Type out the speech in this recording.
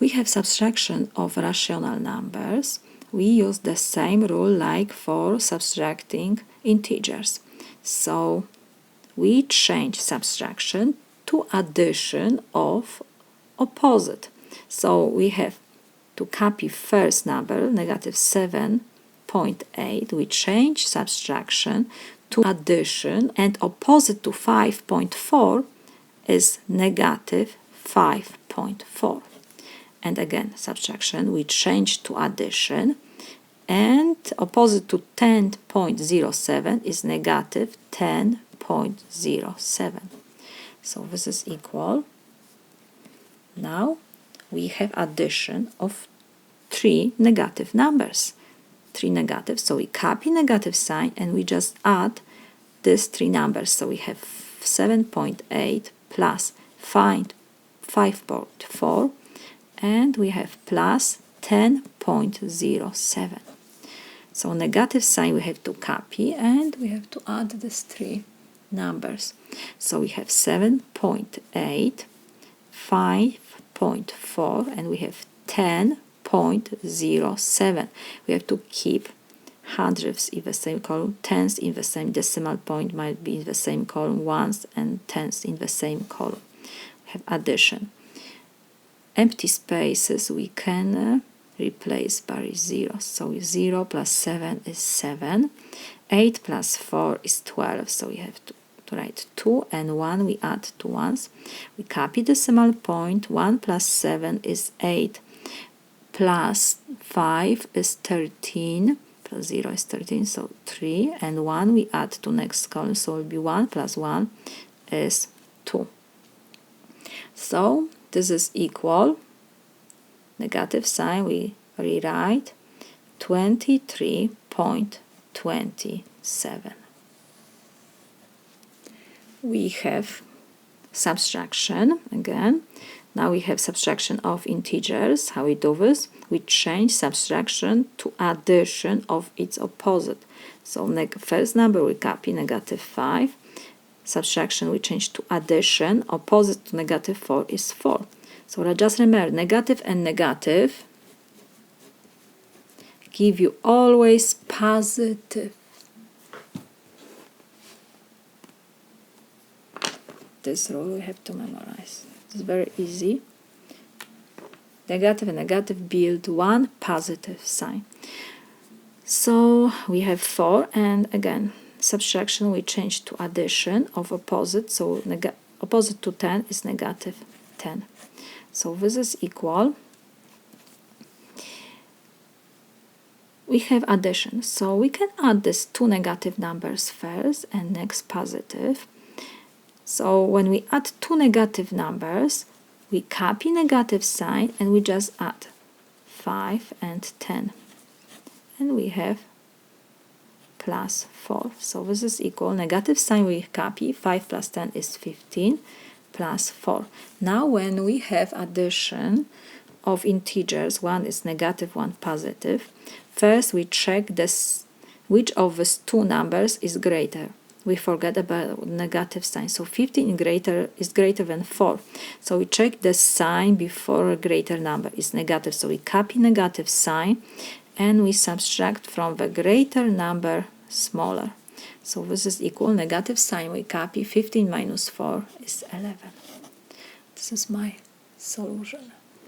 we have subtraction of rational numbers. We use the same rule like for subtracting integers. So we change subtraction to addition of opposite. So we have to copy first number, negative 7.8. We change subtraction to addition, and opposite to 5.4 is negative 5.4. And again, subtraction, we change to addition, and opposite to 10.07 is negative 10.07. So this is equal. Now we have addition of three negative numbers. Three negatives, so we copy negative sign and we just add these three numbers. So we have 7.8 plus 5.4, and we have plus 10.07. So negative sign we have to copy and we have to add these three numbers. So we have 7.8, 5.4, and we have 10.07. We have to keep hundredths in the same column, tenths in the same, decimal point might be in the same column, ones and tenths in the same column. We have addition. Empty spaces we can replace by zeros. So 0 plus 7 is 7. 8 plus 4 is 12. So we have to write 2 and 1. We add 2 ones. We copy decimal point. 1 plus 7 is 8. Plus 5 is 13. Plus 0 is 13. So 3 and 1 we add to next column. So it will be 1 plus 1 is 2. So this is equal. Negative sign we rewrite 23.27. We have subtraction again. Now we have subtraction of integers. How we do this? We change subtraction to addition of its opposite. So first number we copy negative 5. Subtraction we change to addition. Opposite to negative 4 is 4. So just remember, negative and negative give you always positive. This rule we have to memorize. It's very easy. Negative and negative build one positive sign. So we have 4, and again, subtraction we change to addition of opposite. So opposite to 10 is negative 10. So this is equal. We have addition. So we can add these two negative numbers first and next positive. So when we add two negative numbers, we copy negative sign and we just add 5 and 10. And we have plus 4. So this is equal. Negative sign we copy. 5 plus 10 is 15 plus 4. Now when we have addition of integers, one is negative, one positive, first we check this, which of these two numbers is greater. We forget about negative sign. So 15 is greater than 4. So we check the sign before a greater number is negative. So we copy negative sign and we subtract from the greater number smaller. So this is equal. Negative sign we copy. 15 minus 4 is 11. This is my solution.